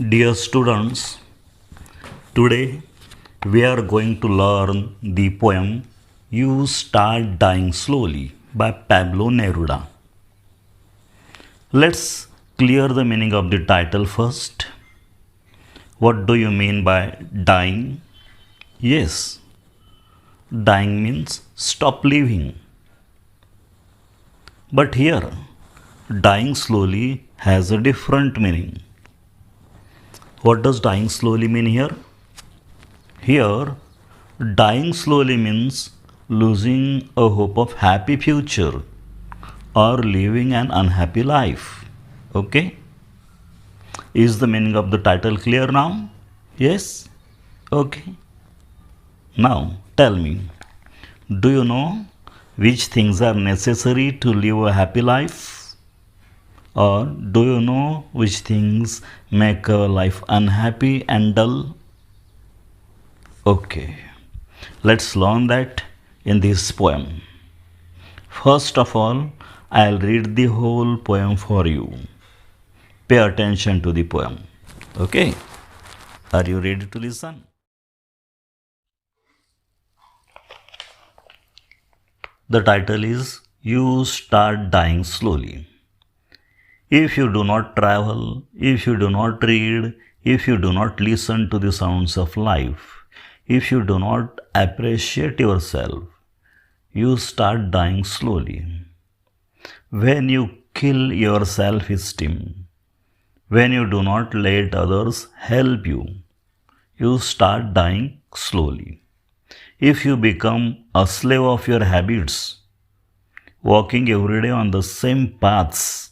Dear students, today we are going to learn the poem You Start Dying Slowly by Pablo Neruda. Let's clear the meaning of the title first. What do you mean by dying? Yes, dying means stop living. But here, dying slowly has a different meaning. What does dying slowly mean here? Here, dying slowly means losing a hope of happy future or living an unhappy life. Okay? Is the meaning of the title clear now? Yes? Okay. Now, tell me, do you know which things are necessary to live a happy life? Or do you know which things make our life unhappy and dull? Okay, let's learn that in this poem. First of all, I'll read the whole poem for you. Pay attention to the poem. Okay, are you ready to listen? The title is You Start Dying Slowly. If you do not travel, if you do not read, if you do not listen to the sounds of life, if you do not appreciate yourself, you start dying slowly. When you kill your self-esteem, when you do not let others help you, you start dying slowly. If you become a slave of your habits, walking every day on the same paths,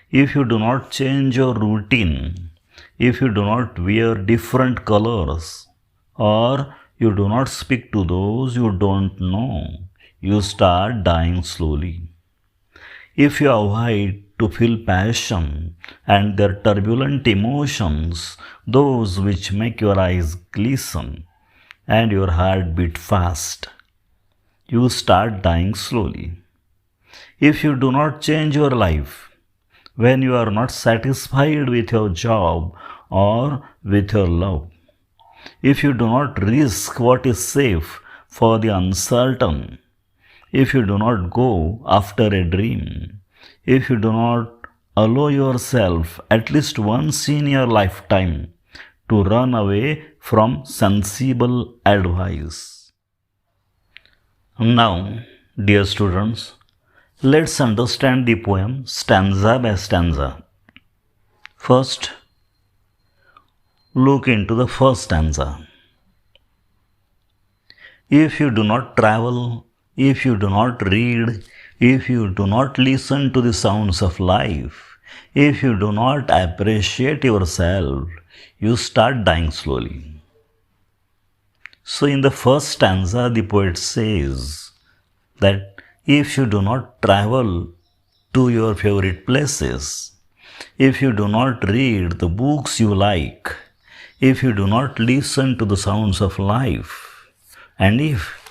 if you do not change your routine, if you do not wear different colors, or you do not speak to those you don't know, you start dying slowly. If you avoid to feel passion and their turbulent emotions, those which make your eyes glisten and your heart beat fast, you start dying slowly. If you do not change your life, when you are not satisfied with your job or with your love, if you do not risk what is safe for the uncertain, if you do not go after a dream, if you do not allow yourself at least once in your lifetime to run away from sensible advice. Now, dear students, let's understand the poem stanza by stanza. First, look into the first stanza. If you do not travel, if you do not read, if you do not listen to the sounds of life, if you do not appreciate yourself, you start dying slowly. So, in the first stanza, the poet says that if you do not travel to your favorite places, if you do not read the books you like, if you do not listen to the sounds of life, and if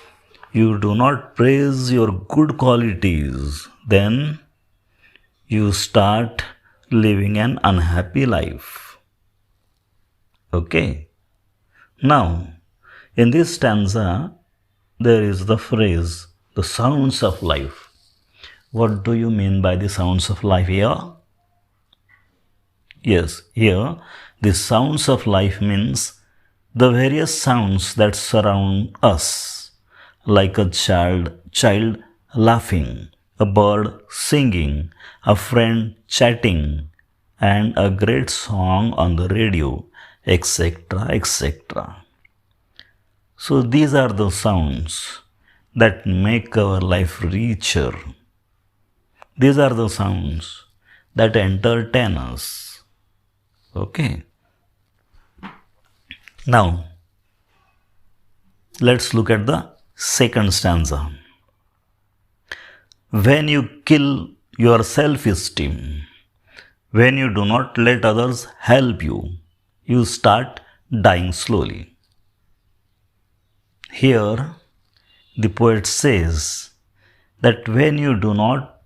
you do not praise your good qualities, then you start living an unhappy life. Okay? Now, in this stanza, there is the phrase, the sounds of life. What do you mean by the sounds of life here? Yes, here the sounds of life means the various sounds that surround us, like a child laughing, a bird singing, a friend chatting, and a great song on the radio, etc., etc. So these are the sounds that make our life richer. These are the sounds that entertain us. Okay. Now, let's look at the second stanza. When you kill your self-esteem, when you do not let others help you, you start dying slowly. Here, the poet says that when you do not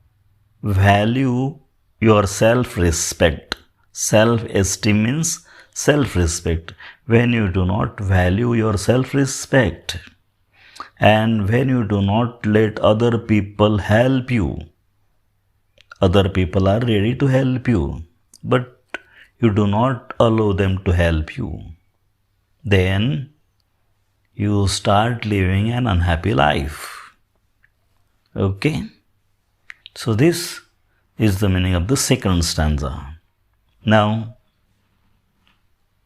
value your self-respect, self-esteem means self-respect, when you do not value your self-respect, and when you do not let other people help you, other people are ready to help you, but you do not allow them to help you, then you start living an unhappy life. Okay? So this is the meaning of the second stanza. Now,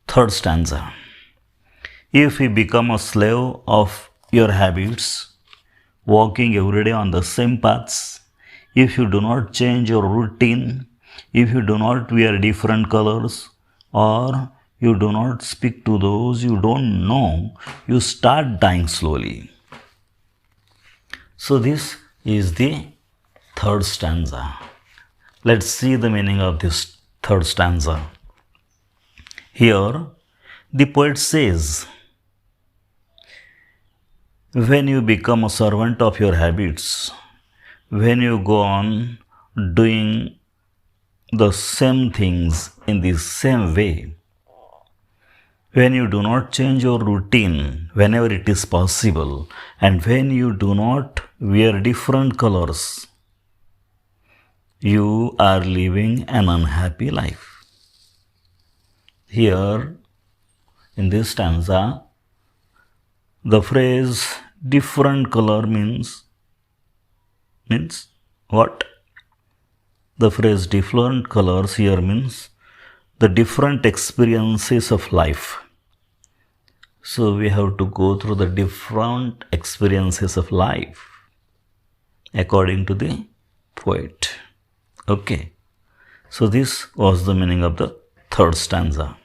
third stanza. If we become a slave of your habits, walking every day on the same paths, if you do not change your routine, if you do not wear different colors, or you do not speak to those you don't know, you start dying slowly. So this is the third stanza. Let's see the meaning of this third stanza. Here, the poet says, when you become a servant of your habits, when you go on doing the same things in the same way, when you do not change your routine whenever it is possible, and when you do not wear different colors, you are living an unhappy life. Here, in this stanza, the phrase different color means what? The phrase different colors here means the different experiences of life. So we have to go through the different experiences of life according to the poet. Okay. So this was the meaning of the third stanza.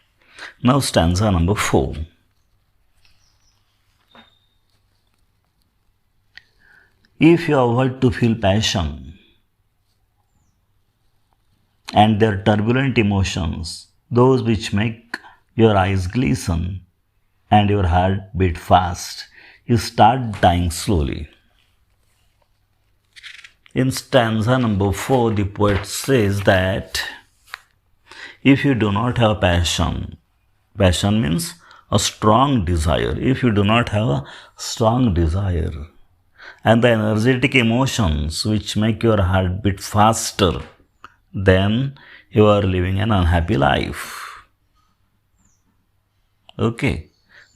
Now stanza number 4. If you avoid to feel passion and their turbulent emotions, those which make your eyes glisten and your heart beat fast, you start dying slowly. In stanza number 4, the poet says that if you do not have passion, passion means a strong desire. If you do not have a strong desire and the energetic emotions which make your heart beat faster, then you are living an unhappy life. Okay.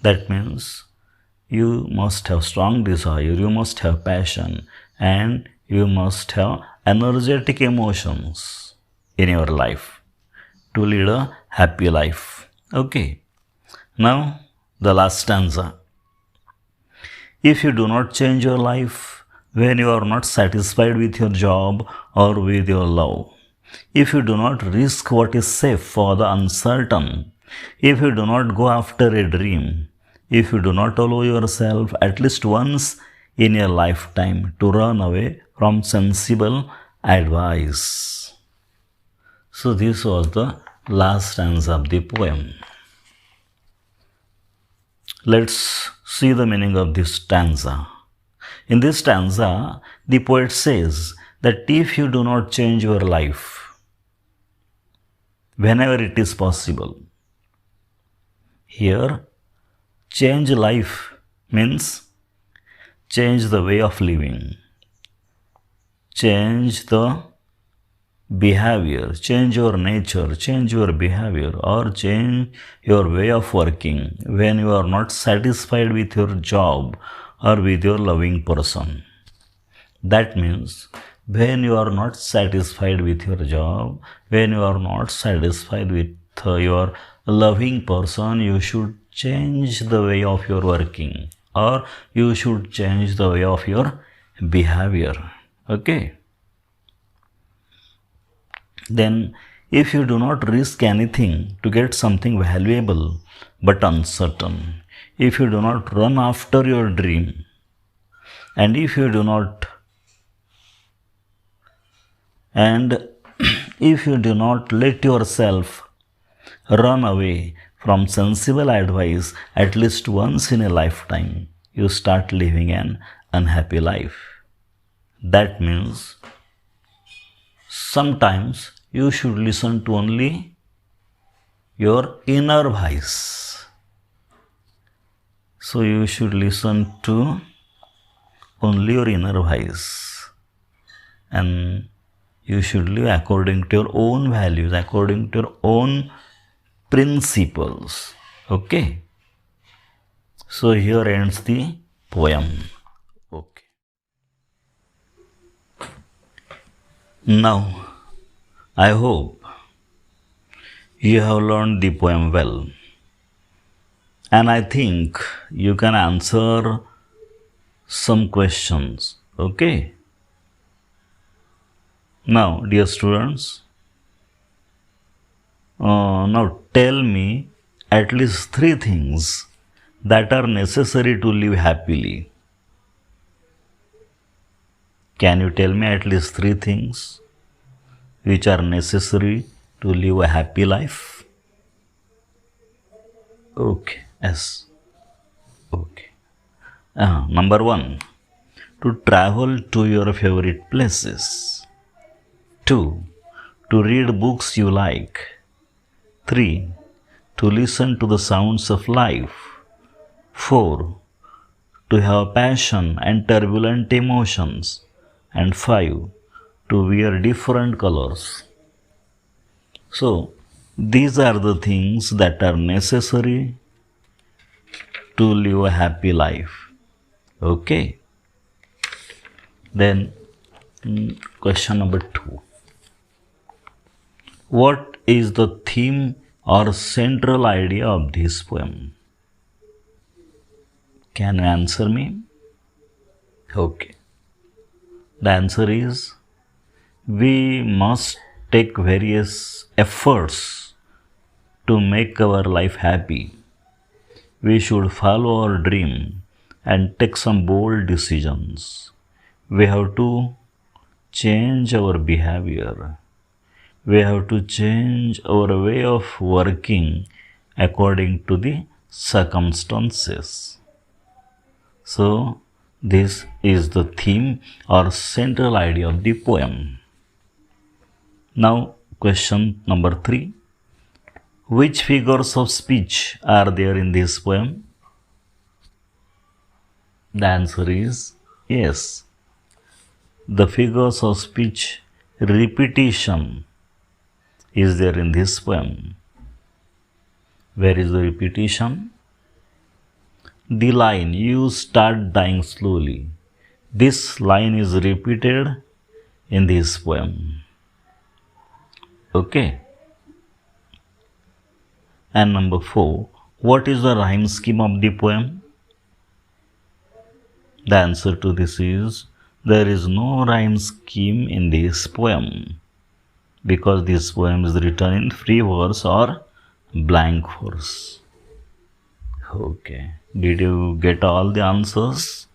That means you must have strong desire, you must have passion, and you must have energetic emotions in your life to lead a happy life. Okay. Now, the last stanza. If you do not change your life when you are not satisfied with your job or with your love, if you do not risk what is safe for the uncertain, if you do not go after a dream, if you do not allow yourself at least once in your lifetime to run away from sensible advice. So this was the last stanza of the poem. Let's see the meaning of this stanza. In this stanza, the poet says that if you do not change your life whenever it is possible, here, change life means change the way of living, change the behavior, change your nature, change your behavior, or change your way of working when you are not satisfied with your job or with your loving person. That means when you are not satisfied with your job, when you are not satisfied with your loving person, you should change the way of your working, or you should change the way of your behavior. Okay. Then, if you do not risk anything to get something valuable but uncertain, if you do not run after your dream, and if you do not let yourself run away from sensible advice at least once in a lifetime, you start living an unhappy life. That means sometimes you should listen to only your inner voice. So you should listen to only your inner voice, and you should live according to your own values, according to your own principles. Okay. So here ends the poem. Okay. Now, I hope you have learned the poem well, and I think you can answer some questions. Okay. Now, dear students, now tell me at least 3 things that are necessary to live happily. Can you tell me at least 3 things which are necessary to live a happy life? Okay, yes. Okay. Number 1, to travel to your favorite places. 2, to read books you like. 3, to listen to the sounds of life. 4, to have passion and turbulent emotions. And 5, to wear different colors. So, these are the things that are necessary to live a happy life. Okay. Then, question number 2. What is the theme or central idea of this poem? Can you answer me? Okay. The answer is, we must take various efforts to make our life happy. We should follow our dream and take some bold decisions. We have to change our behavior. We have to change our way of working according to the circumstances. So, this is the theme or central idea of the poem. Now, question number 3. Which figures of speech are there in this poem? The answer is yes. The figures of speech repetition is there in this poem. Where is the repetition? The line, you start dying slowly. This line is repeated in this poem. Okay. And number 4, what is the rhyme scheme of the poem? The answer to this is, there is no rhyme scheme in this poem, because this poem is written in free verse or blank verse. Okay. Did you get all the answers?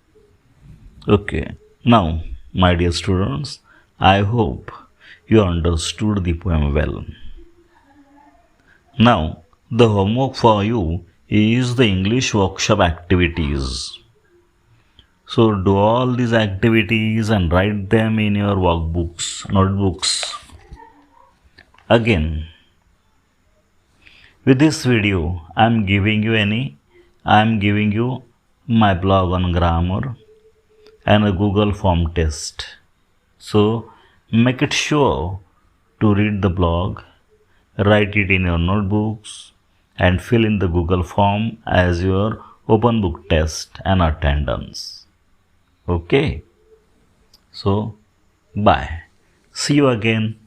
Okay. Now, my dear students, I hope you understood the poem well. Now, the homework for you is the English workshop activities. So, do all these activities and write them in your workbooks, notebooks. Again, with this video, I am giving you my blog on grammar and a Google form test. So, make it sure to read the blog, write it in your notebooks, and fill in the Google form as your open book test and attendance. Okay. So, bye. See you again